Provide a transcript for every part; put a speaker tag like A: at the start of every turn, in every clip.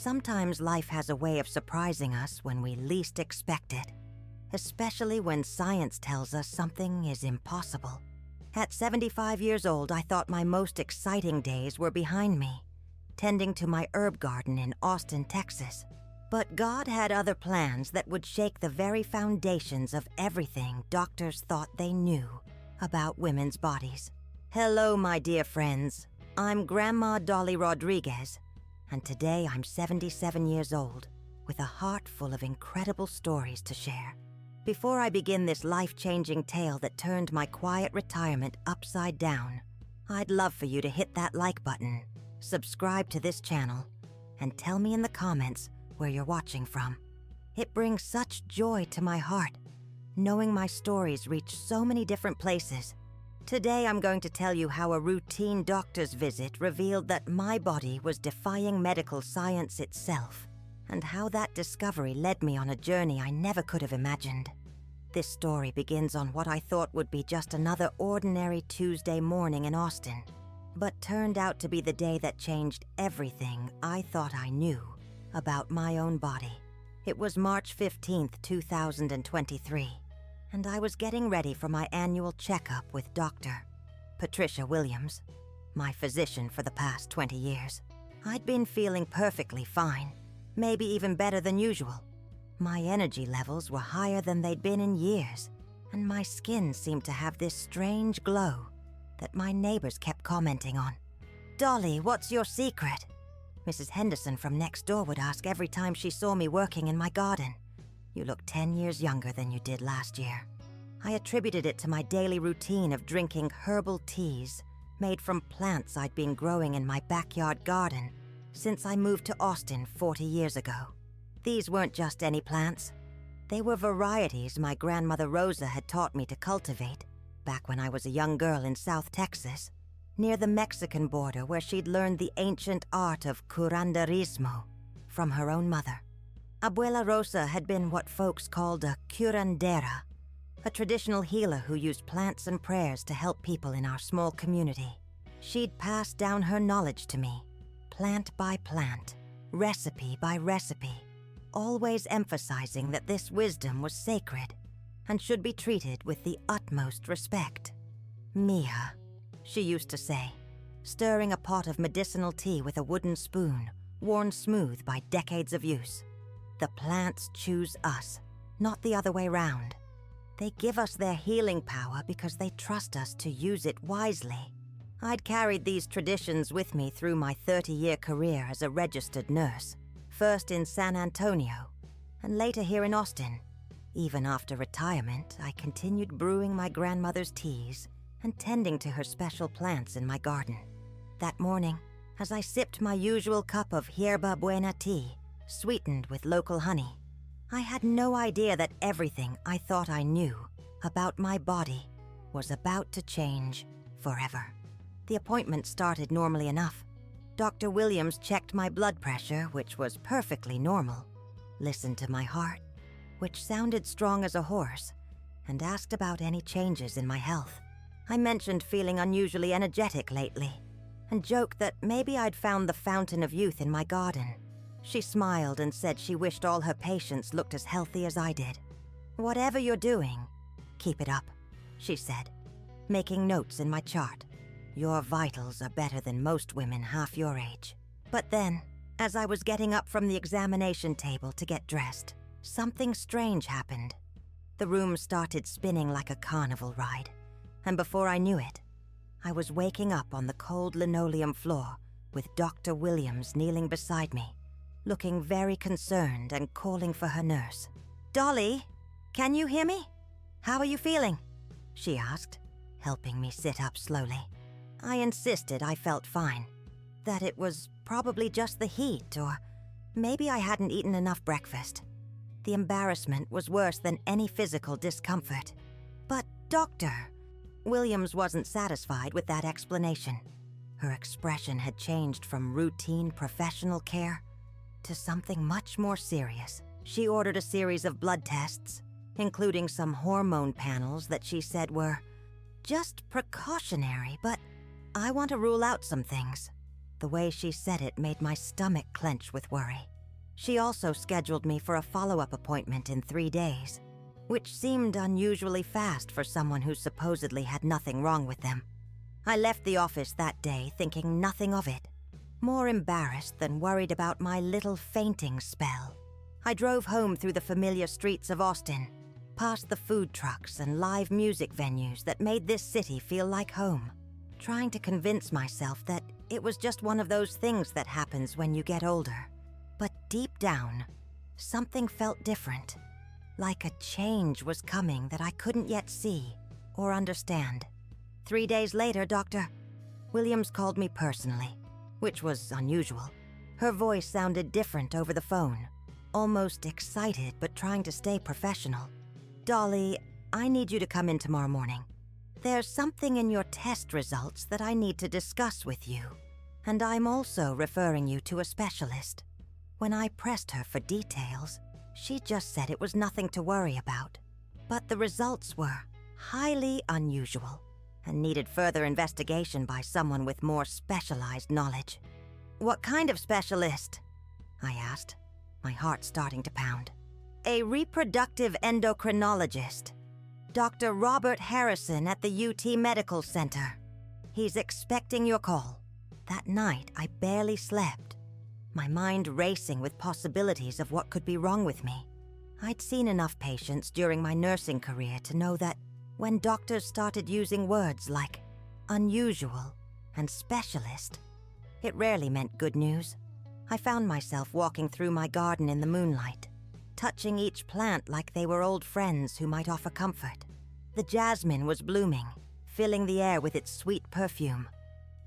A: Sometimes life has a way of surprising us when we least expect it, especially when science tells us something is impossible. At 75 years old, I thought my most exciting days were behind me, tending to my herb garden in Austin, Texas. But God had other plans that would shake the very foundations of everything doctors thought they knew about women's bodies. Hello, my dear friends. I'm Grandma Dolly Rodriguez, and today I'm 77 years old, with a heart full of incredible stories to share. Before I begin this life-changing tale that turned my quiet retirement upside down, I'd love for you to hit that like button, subscribe to this channel, and tell me in the comments where you're watching from. It brings such joy to my heart, knowing my stories reach so many different places. Today I'm going to tell you how a routine doctor's visit revealed that my body was defying medical science itself, and how that discovery led me on a journey I never could have imagined. This story begins on what I thought would be just another ordinary Tuesday morning in Austin, but turned out to be the day that changed everything I thought I knew about my own body. It was March 15th, 2023, and I was getting ready for my annual checkup with Dr. Patricia Williams, my physician for the past 20 years. I'd been feeling perfectly fine, maybe even better than usual. My energy levels were higher than they'd been in years, and my skin seemed to have this strange glow that my neighbors kept commenting on. "Dolly, what's your secret?" Mrs. Henderson from next door would ask every time she saw me working in my garden. "You look 10 years younger than you did last year." I attributed it to my daily routine of drinking herbal teas made from plants I'd been growing in my backyard garden since I moved to Austin 40 years ago. These weren't just any plants. They were varieties my grandmother Rosa had taught me to cultivate back when I was a young girl in South Texas, near the Mexican border, where she'd learned the ancient art of curanderismo from her own mother. Abuela Rosa had been what folks called a curandera, a traditional healer who used plants and prayers to help people in our small community. She'd passed down her knowledge to me, plant by plant, recipe by recipe, always emphasizing that this wisdom was sacred and should be treated with the utmost respect. "Mija," she used to say, stirring a pot of medicinal tea with a wooden spoon, worn smooth by decades of use. "The plants choose us, not the other way round. They give us their healing power because they trust us to use it wisely." I'd carried these traditions with me through my 30-year career as a registered nurse, first in San Antonio, and later here in Austin. Even after retirement, I continued brewing my grandmother's teas and tending to her special plants in my garden. That morning, as I sipped my usual cup of Hierba Buena tea, sweetened with local honey, I had no idea that everything I thought I knew about my body was about to change forever. The appointment started normally enough. Dr. Williams checked my blood pressure, which was perfectly normal, listened to my heart, which sounded strong as a horse, and asked about any changes in my health. I mentioned feeling unusually energetic lately, and joked that maybe I'd found the fountain of youth in my garden. She smiled and said she wished all her patients looked as healthy as I did. "Whatever you're doing, keep it up," she said, making notes in my chart. "Your vitals are better than most women half your age." But then, as I was getting up from the examination table to get dressed, something strange happened. The room started spinning like a carnival ride, and before I knew it, I was waking up on the cold linoleum floor with Dr. Williams kneeling beside me, looking very concerned and calling for her nurse. "Dolly, can you hear me? How are you feeling?" she asked, helping me sit up slowly. I insisted I felt fine, that it was probably just the heat, or maybe I hadn't eaten enough breakfast. The embarrassment was worse than any physical discomfort. "But, doctor," Williams wasn't satisfied with that explanation. Her expression had changed from routine professional care to something much more serious. She ordered a series of blood tests, including some hormone panels that she said were just precautionary, but I want to rule out some things. The way she said it made my stomach clench with worry. She also scheduled me for a follow-up appointment in 3 days, which seemed unusually fast for someone who supposedly had nothing wrong with them. I left the office that day thinking nothing of it, more embarrassed than worried about my little fainting spell. I drove home through the familiar streets of Austin, past the food trucks and live music venues that made this city feel like home, trying to convince myself that it was just one of those things that happens when you get older. But deep down, something felt different, like a change was coming that I couldn't yet see or understand. 3 days later, Dr. Williams called me personally, which was unusual. Her voice sounded different over the phone, almost excited but trying to stay professional. "Dolly, I need you to come in tomorrow morning. There's something in your test results that I need to discuss with you, and I'm also referring you to a specialist." When I pressed her for details, she just said it was nothing to worry about, but the results were highly unusual and needed further investigation by someone with more specialized knowledge. "What kind of specialist?" I asked, my heart starting to pound. "A reproductive endocrinologist. Dr. Robert Harrison at the UT Medical Center. He's expecting your call." That night, I barely slept, my mind racing with possibilities of what could be wrong with me. I'd seen enough patients during my nursing career to know that when doctors started using words like unusual and specialist, it rarely meant good news. I found myself walking through my garden in the moonlight, touching each plant like they were old friends who might offer comfort. The jasmine was blooming, filling the air with its sweet perfume,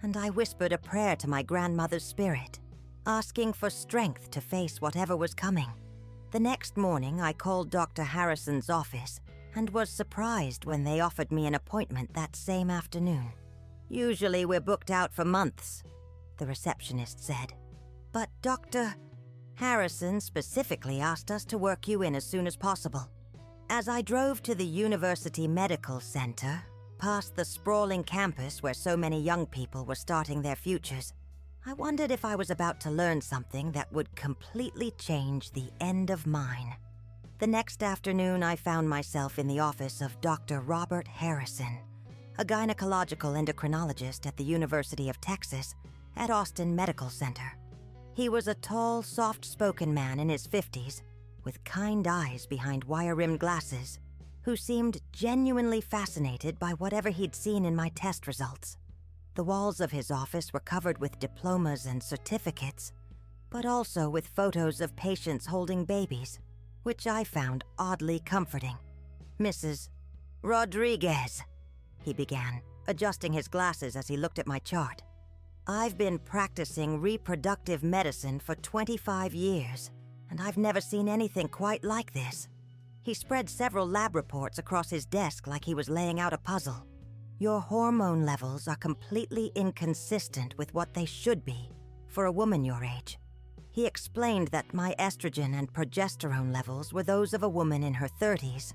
A: and I whispered a prayer to my grandmother's spirit, asking for strength to face whatever was coming. The next morning, I called Dr. Harrison's office and was surprised when they offered me an appointment that same afternoon. "Usually we're booked out for months," the receptionist said, "but Dr. Harrison specifically asked us to work you in as soon as possible." As I drove to the University Medical Center, past the sprawling campus where so many young people were starting their futures, I wondered if I was about to learn something that would completely change the end of mine. The next afternoon, I found myself in the office of Dr. Robert Harrison, a gynecological endocrinologist at the University of Texas at Austin Medical Center. He was a tall, soft-spoken man in his 50s, with kind eyes behind wire-rimmed glasses, who seemed genuinely fascinated by whatever he'd seen in my test results. The walls of his office were covered with diplomas and certificates, but also with photos of patients holding babies, which I found oddly comforting. "Mrs. Rodriguez," he began, adjusting his glasses as he looked at my chart. "I've been practicing reproductive medicine for 25 years, and I've never seen anything quite like this." He spread several lab reports across his desk like he was laying out a puzzle. "Your hormone levels are completely inconsistent with what they should be for a woman your age." He explained that my estrogen and progesterone levels were those of a woman in her 30s,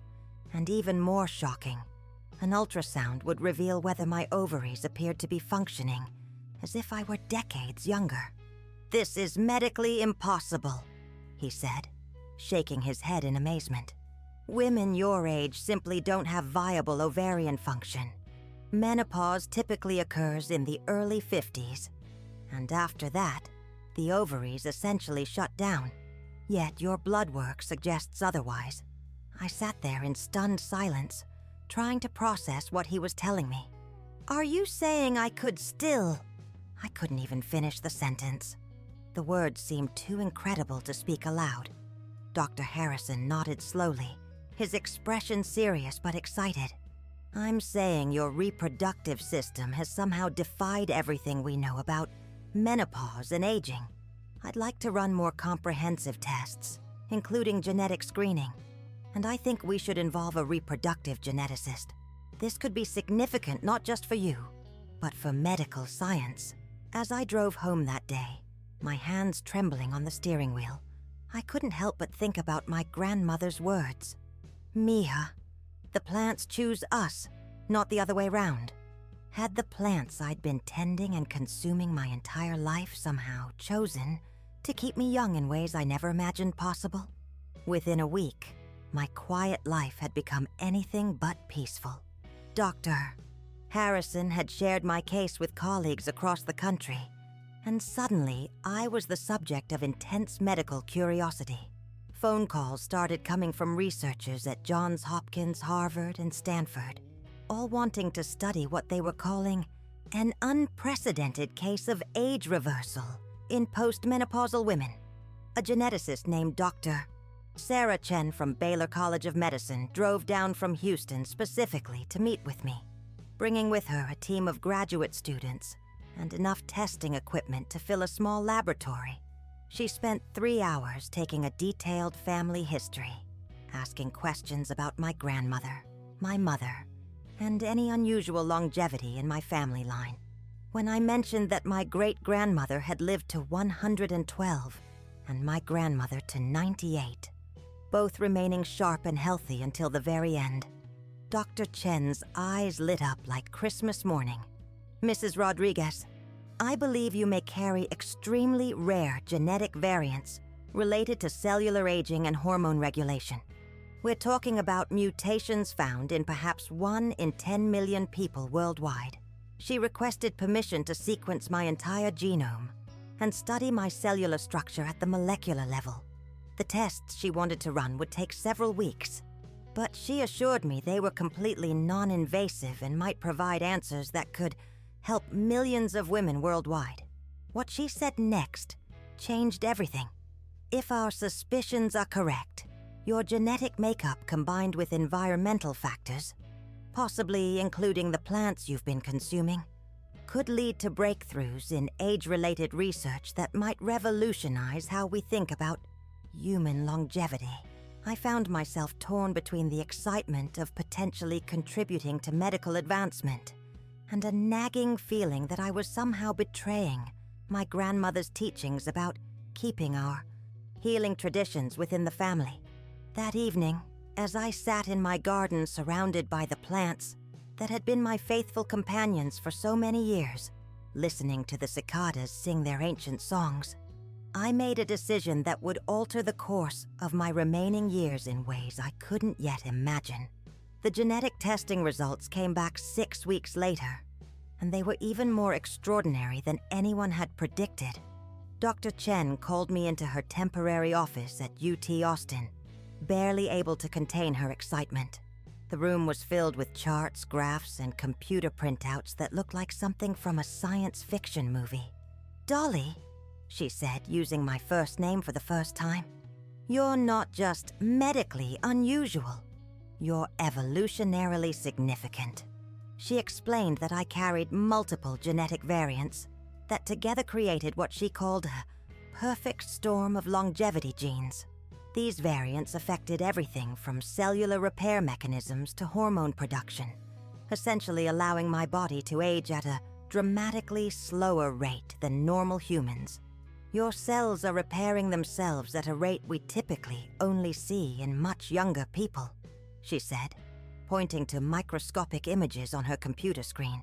A: and even more shocking, an ultrasound would reveal whether my ovaries appeared to be functioning as if I were decades younger. "This is medically impossible," he said, shaking his head in amazement. "Women your age simply don't have viable ovarian function. Menopause typically occurs in the early 50s, and after that, the ovaries essentially shut down. Yet your blood work suggests otherwise." I sat there in stunned silence, trying to process what he was telling me. "Are you saying I could still—" I couldn't even finish the sentence. The words seemed too incredible to speak aloud. Dr. Harrison nodded slowly, his expression serious but excited. "I'm saying your reproductive system has somehow defied everything we know about menopause and aging. I'd like to run more comprehensive tests, including genetic screening, and I think we should involve a reproductive geneticist. This could be significant not just for you, but for medical science." As I drove home that day, my hands trembling on the steering wheel, I couldn't help but think about my grandmother's words. "Mija, the plants choose us, not the other way round." Had the plants I'd been tending and consuming my entire life somehow chosen to keep me young in ways I never imagined possible? Within a week, my quiet life had become anything but peaceful. Dr. Harrison had shared my case with colleagues across the country, and suddenly I was the subject of intense medical curiosity. Phone calls started coming from researchers at Johns Hopkins, Harvard, and Stanford, all wanting to study what they were calling an unprecedented case of age reversal in postmenopausal women. A geneticist named Dr. Sarah Chen from Baylor College of Medicine drove down from Houston specifically to meet with me, bringing with her a team of graduate students and enough testing equipment to fill a small laboratory. She spent 3 hours taking a detailed family history, asking questions about my grandmother, my mother, and any unusual longevity in my family line. When I mentioned that my great-grandmother had lived to 112 and my grandmother to 98, both remaining sharp and healthy until the very end, Dr. Chen's eyes lit up like Christmas morning. "Mrs. Rodriguez, I believe you may carry extremely rare genetic variants related to cellular aging and hormone regulation. We're talking about mutations found in perhaps 1 in 10 million people worldwide." She requested permission to sequence my entire genome and study my cellular structure at the molecular level. The tests she wanted to run would take several weeks, but she assured me they were completely non-invasive and might provide answers that could help millions of women worldwide. What she said next changed everything. "If our suspicions are correct, your genetic makeup combined with environmental factors, possibly including the plants you've been consuming, could lead to breakthroughs in age-related research that might revolutionize how we think about human longevity." I found myself torn between the excitement of potentially contributing to medical advancement and a nagging feeling that I was somehow betraying my grandmother's teachings about keeping our healing traditions within the family. That evening, as I sat in my garden surrounded by the plants that had been my faithful companions for so many years, listening to the cicadas sing their ancient songs, I made a decision that would alter the course of my remaining years in ways I couldn't yet imagine. The genetic testing results came back 6 weeks later, and they were even more extraordinary than anyone had predicted. Dr. Chen called me into her temporary office at UT Austin, barely able to contain her excitement. The room was filled with charts, graphs, and computer printouts that looked like something from a science fiction movie. "Dolly," she said, using my first name for the first time, "you're not just medically unusual. You're evolutionarily significant." She explained that I carried multiple genetic variants that together created what she called a perfect storm of longevity genes. These variants affected everything from cellular repair mechanisms to hormone production, essentially allowing my body to age at a dramatically slower rate than normal humans. "Your cells are repairing themselves at a rate we typically only see in much younger people," she said, pointing to microscopic images on her computer screen.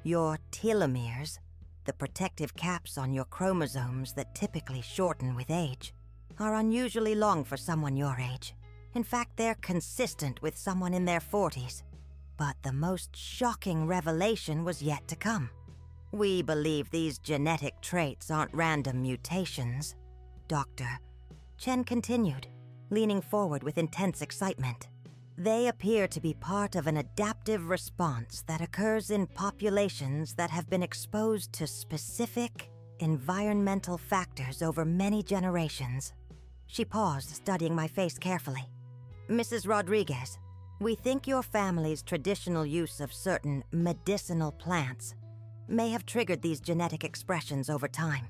A: "Your telomeres, the protective caps on your chromosomes that typically shorten with age, are unusually long for someone your age. In fact, they're consistent with someone in their 40s. But the most shocking revelation was yet to come. We believe these genetic traits aren't random mutations," Dr. Chen continued, leaning forward with intense excitement. "They appear to be part of an adaptive response that occurs in populations that have been exposed to specific environmental factors over many generations." She paused, studying my face carefully. "Mrs. Rodriguez, we think your family's traditional use of certain medicinal plants may have triggered these genetic expressions over time.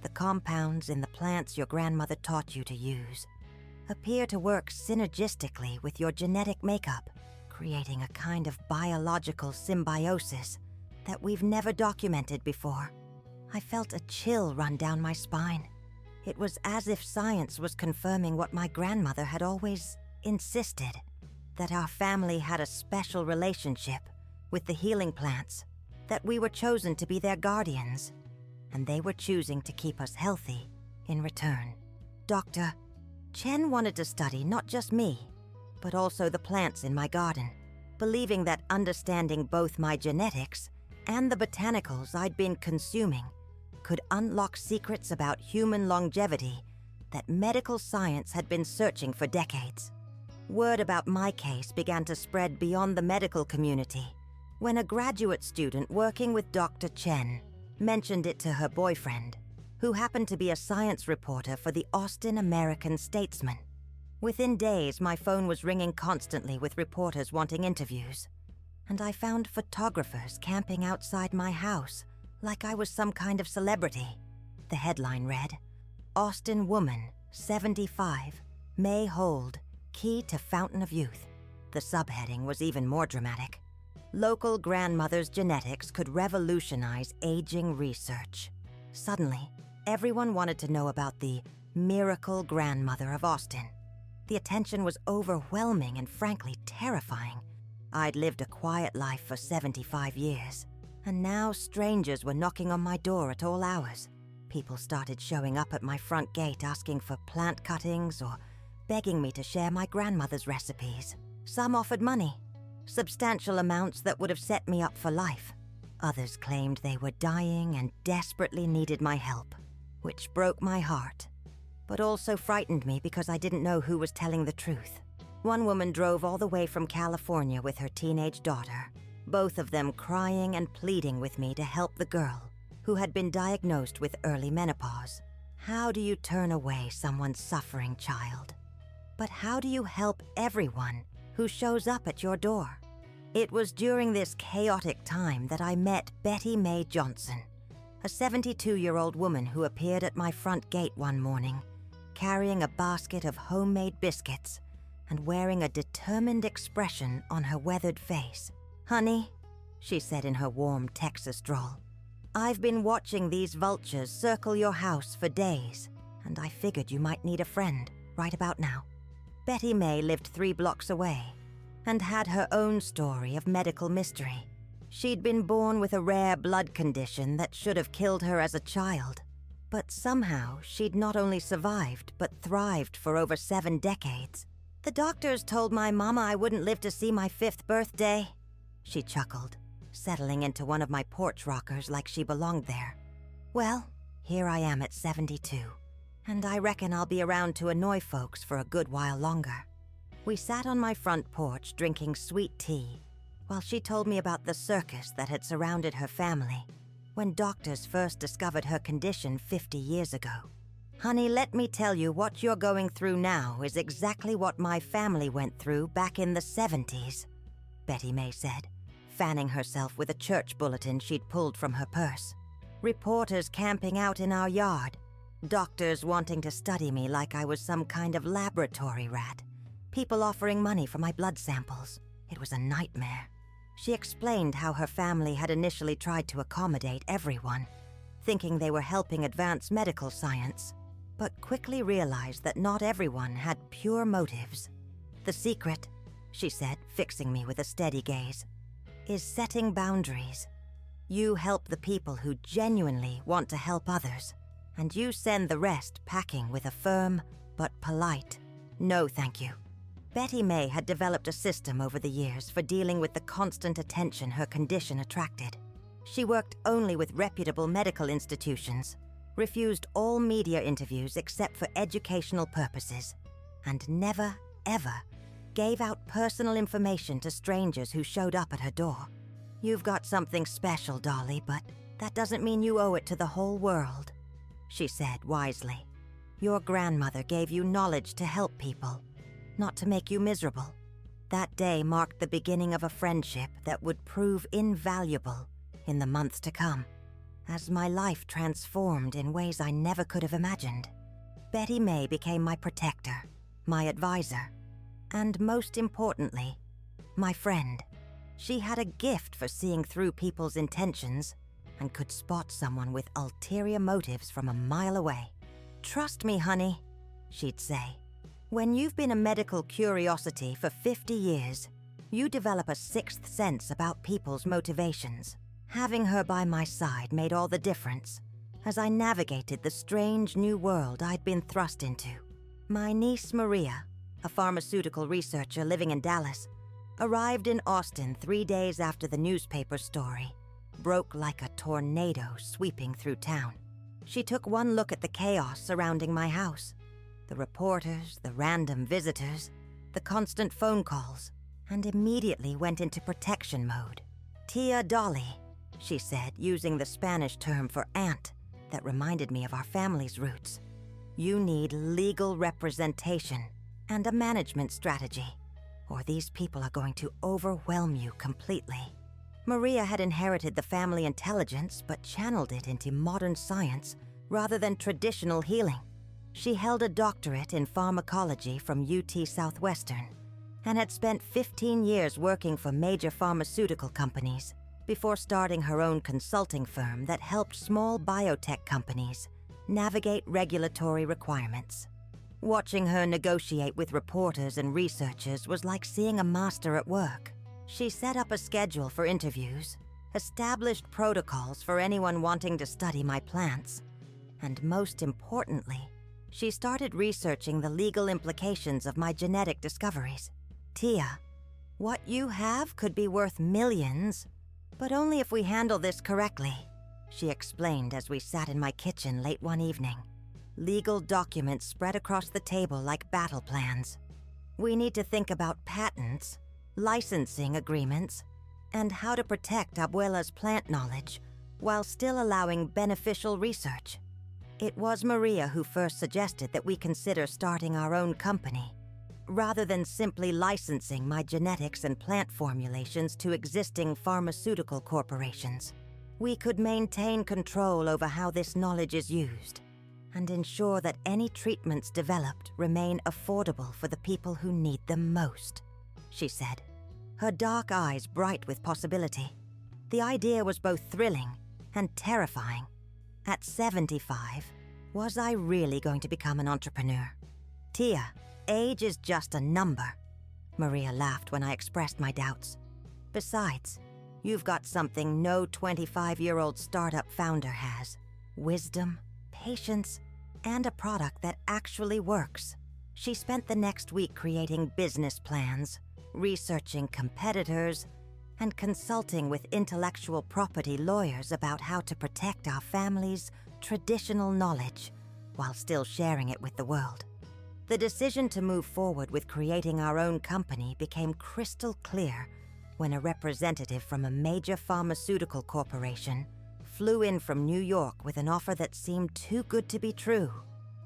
A: The compounds in the plants your grandmother taught you to use appear to work synergistically with your genetic makeup, creating a kind of biological symbiosis that we've never documented before." I felt a chill run down my spine. It was as if science was confirming what my grandmother had always insisted, that our family had a special relationship with the healing plants. that we were chosen to be their guardians, and they were choosing to keep us healthy in return. Dr. Chen wanted to study not just me, but also the plants in my garden, believing that understanding both my genetics and the botanicals I'd been consuming could unlock secrets about human longevity that medical science had been searching for decades. Word about my case began to spread beyond the medical community when a graduate student working with Dr. Chen mentioned it to her boyfriend, who happened to be a science reporter for the Austin American-Statesman. Within days, my phone was ringing constantly with reporters wanting interviews, and I found photographers camping outside my house like I was some kind of celebrity. The headline read, "Austin woman, 75, may hold key to fountain of youth." The subheading was even more dramatic. Local grandmother's genetics could revolutionize aging research. Suddenly, everyone wanted to know about the miracle grandmother of Austin. The attention was overwhelming and frankly terrifying. I'd lived a quiet life for 75 years, and now strangers were knocking on my door at all hours. People started showing up at my front gate asking for plant cuttings or begging me to share my grandmother's recipes. Some offered money, substantial amounts that would have set me up for life. Others claimed they were dying and desperately needed my help, which broke my heart, but also frightened me because I didn't know who was telling the truth. One woman drove all the way from California with her teenage daughter, both of them crying and pleading with me to help the girl, who had been diagnosed with early menopause. How do you turn away someone's suffering child? But how do you help everyone who shows up at your door? It was during this chaotic time that I met Betty Mae Johnson, a 72-year-old woman who appeared at my front gate one morning, carrying a basket of homemade biscuits and wearing a determined expression on her weathered face. "Honey," she said in her warm Texas drawl, "I've been watching these vultures circle your house for days, and I figured you might need a friend right about now." Betty Mae lived 3 blocks away and had her own story of medical mystery. She'd been born with a rare blood condition that should have killed her as a child, but somehow she'd not only survived but thrived for over 7 decades. "The doctors told my mama I wouldn't live to see my 5th birthday," she chuckled, settling into one of my porch rockers like she belonged there. "Well, here I am at 72, and I reckon I'll be around to annoy folks for a good while longer." We sat on my front porch drinking sweet tea while she told me about the circus that had surrounded her family when doctors first discovered her condition 50 years ago. "Honey, let me tell you, what you're going through now is exactly what my family went through back in the 70s, Betty Mae said, fanning herself with a church bulletin she'd pulled from her purse. "Reporters camping out in our yard, doctors wanting to study me like I was some kind of laboratory rat, people offering money for my blood samples. It was a nightmare." She explained how her family had initially tried to accommodate everyone, thinking they were helping advance medical science, but quickly realized that not everyone had pure motives. "The secret," she said, fixing me with a steady gaze, "is setting boundaries. You help the people who genuinely want to help others, and you send the rest packing with a firm but polite, 'No, thank you.'" Betty Mae had developed a system over the years for dealing with the constant attention her condition attracted. She worked only with reputable medical institutions, refused all media interviews except for educational purposes, and never, ever gave out personal information to strangers who showed up at her door. "You've got something special, Dolly, but that doesn't mean you owe it to the whole world," she said wisely. "Your grandmother gave you knowledge to help people, not to make you miserable." That day marked the beginning of a friendship that would prove invaluable in the months to come, as my life transformed in ways I never could have imagined. Betty Mae became my protector, my advisor, and most importantly, my friend. She had a gift for seeing through people's intentions and could spot someone with ulterior motives from a mile away. "Trust me, honey," she'd say. "When you've been a medical curiosity for 50 years, you develop a 6th sense about people's motivations. Having her by my side made all the difference as I navigated the strange new world I'd been thrust into. My niece Maria, a pharmaceutical researcher living in Dallas, arrived in Austin 3 days after the newspaper story broke like a tornado sweeping through town. She took one look at the chaos surrounding my house. The reporters, the random visitors, the constant phone calls, and immediately went into protection mode. "Tia Dolly," she said, using the Spanish term for aunt that reminded me of our family's roots. "You need legal representation and a management strategy, or these people are going to overwhelm you completely." Maria had inherited the family intelligence but channeled it into modern science rather than traditional healing. She held a doctorate in pharmacology from UT Southwestern and had spent 15 years working for major pharmaceutical companies before starting her own consulting firm that helped small biotech companies navigate regulatory requirements. Watching her negotiate with reporters and researchers was like seeing a master at work. She set up a schedule for interviews, established protocols for anyone wanting to study my plants, and most importantly, she started researching the legal implications of my genetic discoveries. "Tia, what you have could be worth millions, but only if we handle this correctly," she explained as we sat in my kitchen late one evening. Legal documents spread across the table like battle plans. We need to think about patents, licensing agreements, and how to protect Abuela's plant knowledge while still allowing beneficial research. It was Maria who first suggested that we consider starting our own company, rather than simply licensing my genetics and plant formulations to existing pharmaceutical corporations. We could maintain control over how this knowledge is used and ensure that any treatments developed remain affordable for the people who need them most, she said, her dark eyes bright with possibility. The idea was both thrilling and terrifying. At 75, was I really going to become an entrepreneur? "Tia, age is just a number," Maria laughed when I expressed my doubts. "Besides, you've got something no 25-year-old startup founder has: wisdom, patience, and a product that actually works." She spent the next week creating business plans, researching competitors, and consulting with intellectual property lawyers about how to protect our family's traditional knowledge while still sharing it with the world. The decision to move forward with creating our own company became crystal clear when a representative from a major pharmaceutical corporation flew in from New York with an offer that seemed too good to be true,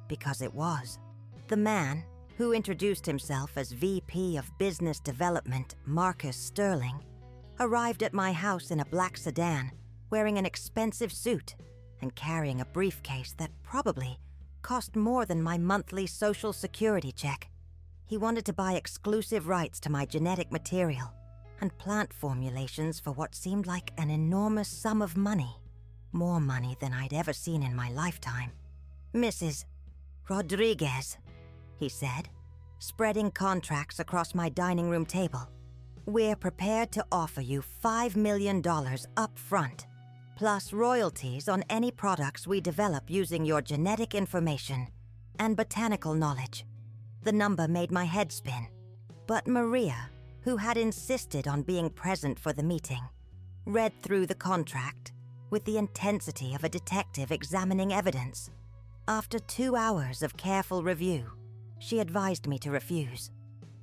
A: because it was. The man, who introduced himself as VP of Business Development Marcus Sterling, arrived at my house in a black sedan, wearing an expensive suit and carrying a briefcase that probably cost more than my monthly Social Security check. He wanted to buy exclusive rights to my genetic material and plant formulations for what seemed like an enormous sum of money, more money than I'd ever seen in my lifetime. "Mrs. Rodriguez," he said, spreading contracts across my dining room table. "We're prepared to offer you $5 million up front, plus royalties on any products we develop using your genetic information and botanical knowledge." The number made my head spin, but Maria, who had insisted on being present for the meeting, read through the contract with the intensity of a detective examining evidence. After 2 hours of careful review, she advised me to refuse.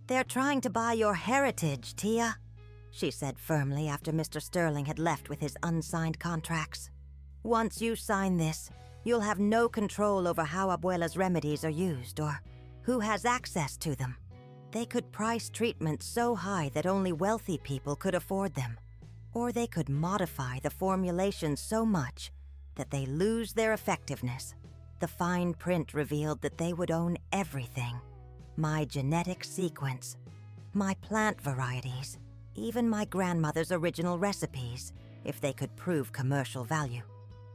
A: "They're trying to buy your heritage, Tia," she said firmly after Mr. Sterling had left with his unsigned contracts. "Once you sign this, you'll have no control over how Abuela's remedies are used or who has access to them. They could price treatments so high that only wealthy people could afford them, or they could modify the formulations so much that they lose their effectiveness." The fine print revealed that they would own everything: my genetic sequence, my plant varieties, even my grandmother's original recipes, if they could prove commercial value.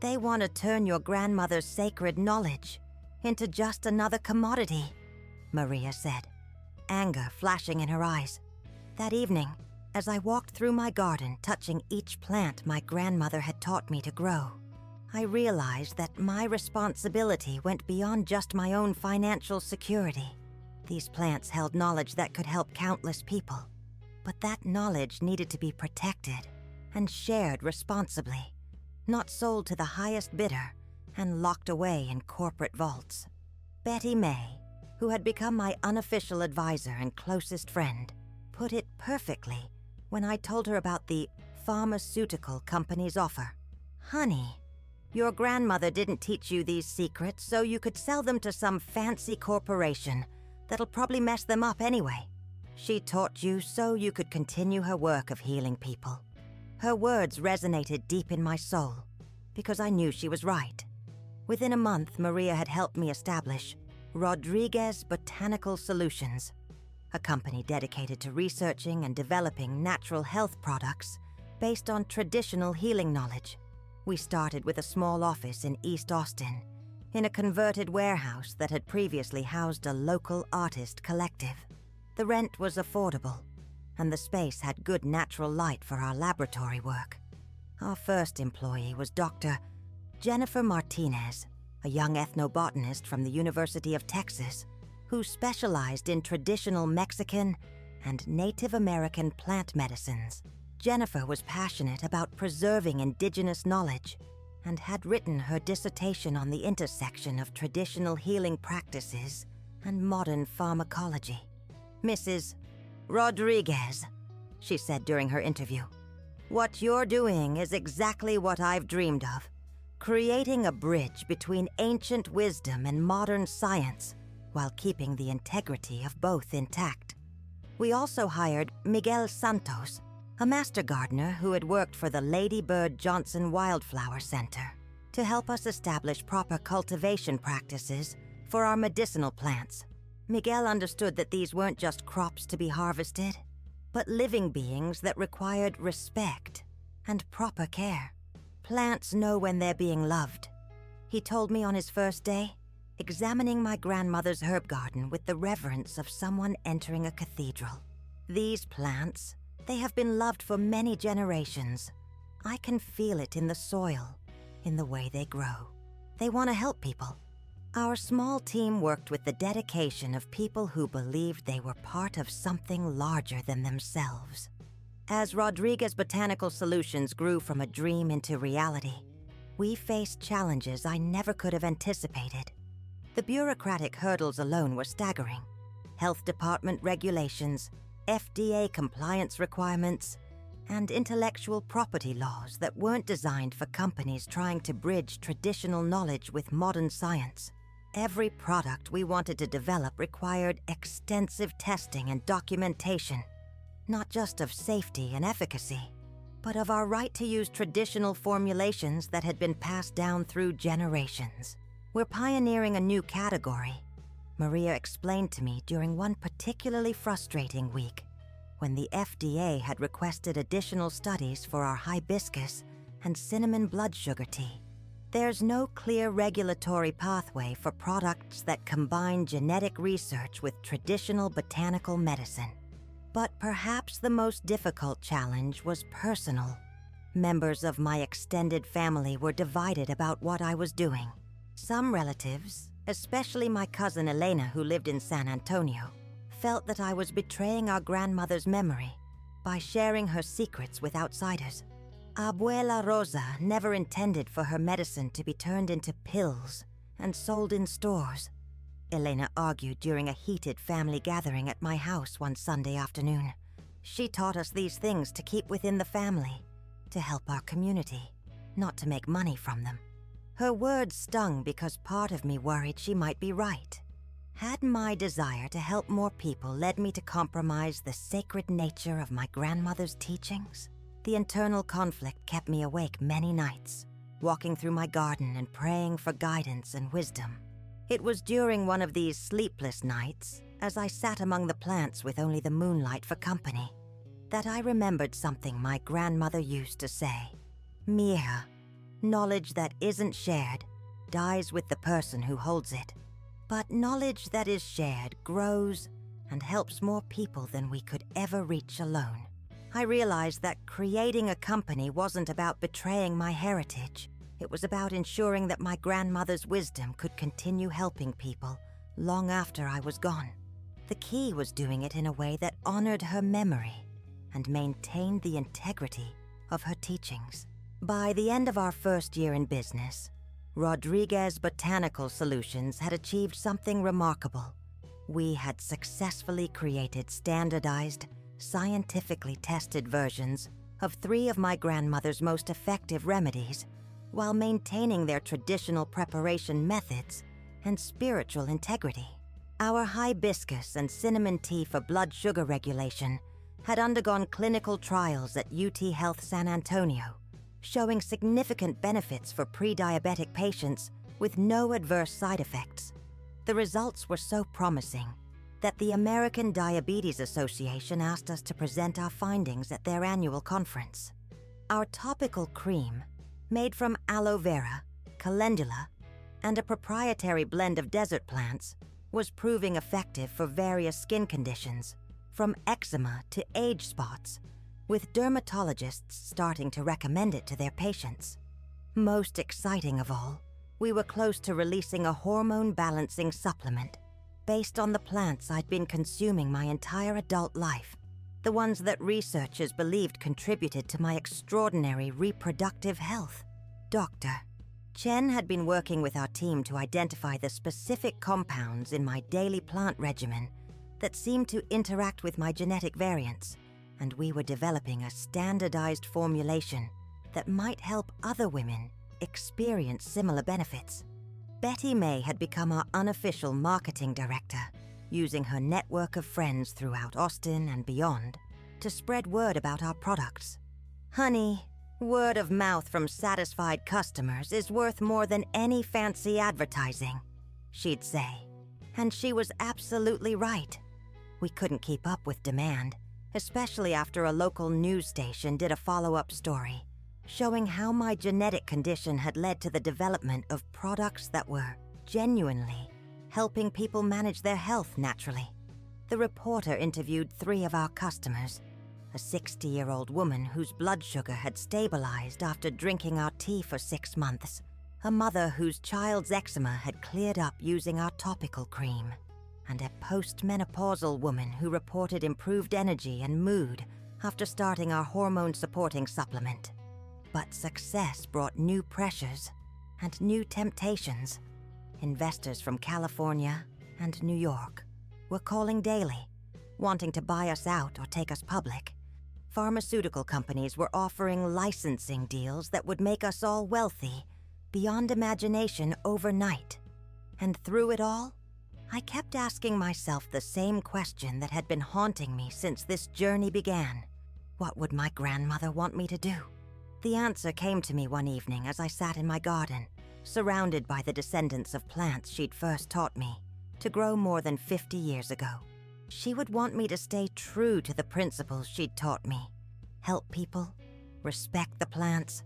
A: "They want to turn your grandmother's sacred knowledge into just another commodity," Maria said, anger flashing in her eyes. That evening, As I walked through my garden, touching each plant my grandmother had taught me to grow, I realized that my responsibility went beyond just my own financial security. These plants held knowledge that could help countless people, but that knowledge needed to be protected and shared responsibly, not sold to the highest bidder and locked away in corporate vaults. Betty May, who had become my unofficial advisor and closest friend, put it perfectly when I told her about the pharmaceutical company's offer. "Honey, your grandmother didn't teach you these secrets so you could sell them to some fancy corporation that'll probably mess them up anyway. She taught you so you could continue her work of healing people." Her words resonated deep in my soul because I knew she was right. Within a month, Maria had helped me establish Rodriguez Botanical Solutions, a company dedicated to researching and developing natural health products based on traditional healing knowledge. We started with a small office in East Austin, in a converted warehouse that had previously housed a local artist collective. The rent was affordable, and the space had good natural light for our laboratory work. Our first employee was Dr. Jennifer Martinez, a young ethnobotanist from the University of Texas, who specialized in traditional Mexican and Native American plant medicines. Jennifer was passionate about preserving indigenous knowledge and had written her dissertation on the intersection of traditional healing practices and modern pharmacology. "Mrs. Rodriguez," she said during her interview, "what you're doing is exactly what I've dreamed of, creating a bridge between ancient wisdom and modern science while keeping the integrity of both intact." We also hired Miguel Santos, a master gardener who had worked for the Lady Bird Johnson Wildflower Center, to help us establish proper cultivation practices for our medicinal plants. Miguel understood that these weren't just crops to be harvested, but living beings that required respect and proper care. Plants know when they're being loved. He told me on his first day, examining my grandmother's herb garden with the reverence of someone entering a cathedral. "These plants, they have been loved for many generations. I can feel it in the soil, in the way they grow. They want to help people." Our small team worked with the dedication of people who believed they were part of something larger than themselves. As Rodriguez Botanical Solutions grew from a dream into reality, we faced challenges I never could have anticipated. The bureaucratic hurdles alone were staggering. Health department regulations, FDA compliance requirements, and intellectual property laws that weren't designed for companies trying to bridge traditional knowledge with modern science. Every product we wanted to develop required extensive testing and documentation, not just of safety and efficacy, but of our right to use traditional formulations that had been passed down through generations. "We're pioneering a new category," Maria explained to me during one particularly frustrating week, when the FDA had requested additional studies for our hibiscus and cinnamon blood sugar tea. There's no clear regulatory pathway for products that combine genetic research with traditional botanical medicine. But perhaps the most difficult challenge was personal. Members of my extended family were divided about what I was doing. Some relatives, especially my cousin Elena, who lived in San Antonio, felt that I was betraying our grandmother's memory by sharing her secrets with outsiders. Abuela Rosa never intended for her medicine to be turned into pills and sold in stores, Elena argued during a heated family gathering at my house one Sunday afternoon. "She taught us these things to keep within the family, to help our community, not to make money from them." Her words stung because part of me worried she might be right. Had my desire to help more people led me to compromise the sacred nature of my grandmother's teachings? The internal conflict kept me awake many nights, walking through my garden and praying for guidance and wisdom. It was during one of these sleepless nights, as I sat among the plants with only the moonlight for company, that I remembered something my grandmother used to say. "Mija, knowledge that isn't shared dies with the person who holds it. But knowledge that is shared grows and helps more people than we could ever reach alone." I realized that creating a company wasn't about betraying my heritage. It was about ensuring that my grandmother's wisdom could continue helping people long after I was gone. The key was doing it in a way that honored her memory and maintained the integrity of her teachings. By the end of our first year in business, Rodriguez Botanical Solutions had achieved something remarkable. We had successfully created standardized, scientifically tested versions of 3 of my grandmother's most effective remedies while maintaining their traditional preparation methods and spiritual integrity. Our hibiscus and cinnamon tea for blood sugar regulation had undergone clinical trials at UT Health San Antonio, showing significant benefits for pre-diabetic patients with no adverse side effects. The results were so promising that the American Diabetes Association asked us to present our findings at their annual conference. Our topical cream, made from aloe vera, calendula, and a proprietary blend of desert plants, was proving effective for various skin conditions, from eczema to age spots, with dermatologists starting to recommend it to their patients. Most exciting of all, we were close to releasing a hormone-balancing supplement based on the plants I'd been consuming my entire adult life, the ones that researchers believed contributed to my extraordinary reproductive health. Dr. Chen had been working with our team to identify the specific compounds in my daily plant regimen that seemed to interact with my genetic variants, and we were developing a standardized formulation that might help other women experience similar benefits. Betty May had become our unofficial marketing director, using her network of friends throughout Austin and beyond to spread word about our products. Honey, word of mouth from satisfied customers is worth more than any fancy advertising, she'd say. And she was absolutely right. We couldn't keep up with demand, especially after a local news station did a follow-up story showing how my genetic condition had led to the development of products that were genuinely helping people manage their health naturally. The reporter interviewed 3 of our customers, a 60-year-old woman whose blood sugar had stabilized after drinking our tea for 6 months, a mother whose child's eczema had cleared up using our topical cream, and a postmenopausal woman who reported improved energy and mood after starting our hormone-supporting supplement. But success brought new pressures and new temptations. Investors from California and New York were calling daily, wanting to buy us out or take us public. Pharmaceutical companies were offering licensing deals that would make us all wealthy beyond imagination overnight. And through it all, I kept asking myself the same question that had been haunting me since this journey began. What would my grandmother want me to do? The answer came to me one evening as I sat in my garden, surrounded by the descendants of plants she'd first taught me to grow more than 50 years ago. She would want me to stay true to the principles she'd taught me, help people, respect the plants,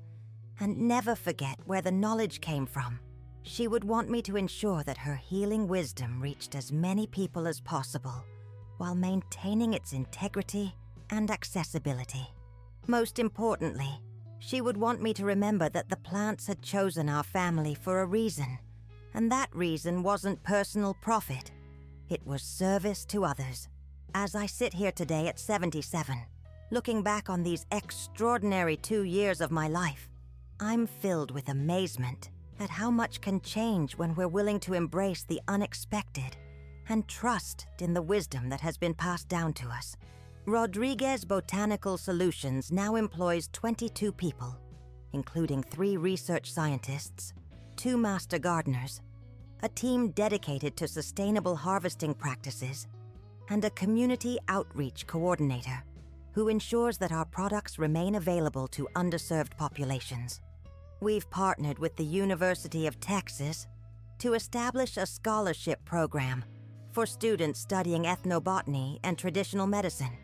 A: and never forget where the knowledge came from. She would want me to ensure that her healing wisdom reached as many people as possible while maintaining its integrity and accessibility. Most importantly, she would want me to remember that the plants had chosen our family for a reason, and that reason wasn't personal profit. It was service to others. As I sit here today at 77, looking back on these extraordinary 2 years of my life, I'm filled with amazement at how much can change when we're willing to embrace the unexpected and trust in the wisdom that has been passed down to us. Rodriguez Botanical Solutions now employs 22 people, including 3 research scientists, 2 master gardeners, a team dedicated to sustainable harvesting practices, and a community outreach coordinator who ensures that our products remain available to underserved populations. We've partnered with the University of Texas to establish a scholarship program for students studying ethnobotany and traditional medicine,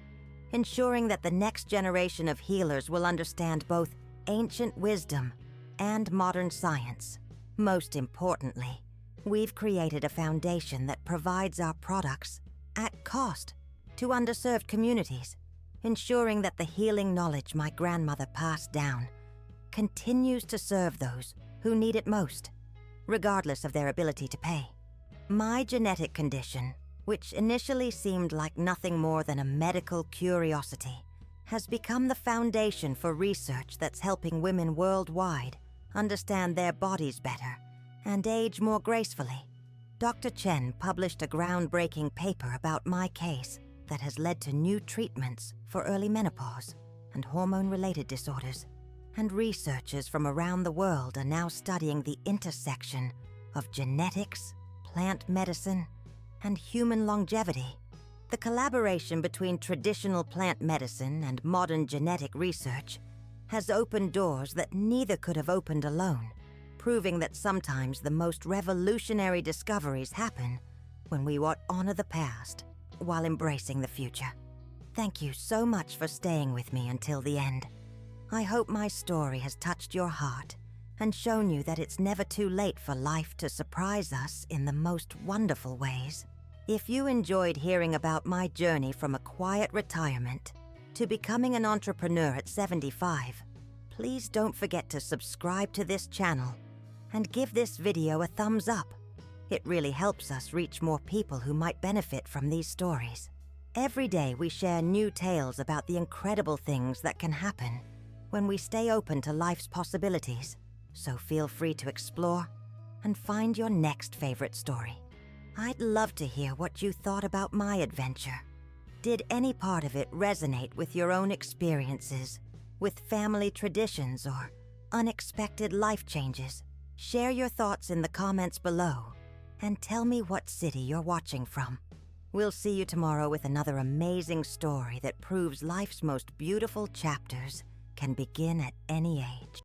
A: ensuring that the next generation of healers will understand both ancient wisdom and modern science. Most importantly, we've created a foundation that provides our products at cost to underserved communities, ensuring that the healing knowledge my grandmother passed down continues to serve those who need it most, regardless of their ability to pay. My genetic condition, which initially seemed like nothing more than a medical curiosity, has become the foundation for research that's helping women worldwide understand their bodies better and age more gracefully. Dr. Chen published a groundbreaking paper about my case that has led to new treatments for early menopause and hormone-related disorders. And researchers from around the world are now studying the intersection of genetics, plant medicine, and human longevity. The collaboration between traditional plant medicine and modern genetic research has opened doors that neither could have opened alone, proving that sometimes the most revolutionary discoveries happen when we honor the past while embracing the future. Thank you so much for staying with me until the end. I hope my story has touched your heart and shown you that it's never too late for life to surprise us in the most wonderful ways. If you enjoyed hearing about my journey from a quiet retirement to becoming an entrepreneur at 75, please don't forget to subscribe to this channel and give this video a thumbs up. It really helps us reach more people who might benefit from these stories. Every day we share new tales about the incredible things that can happen when we stay open to life's possibilities. So feel free to explore and find your next favorite story. I'd love to hear what you thought about my adventure. Did any part of it resonate with your own experiences, with family traditions or unexpected life changes? Share your thoughts in the comments below and tell me what city you're watching from. We'll see you tomorrow with another amazing story that proves life's most beautiful chapters can begin at any age.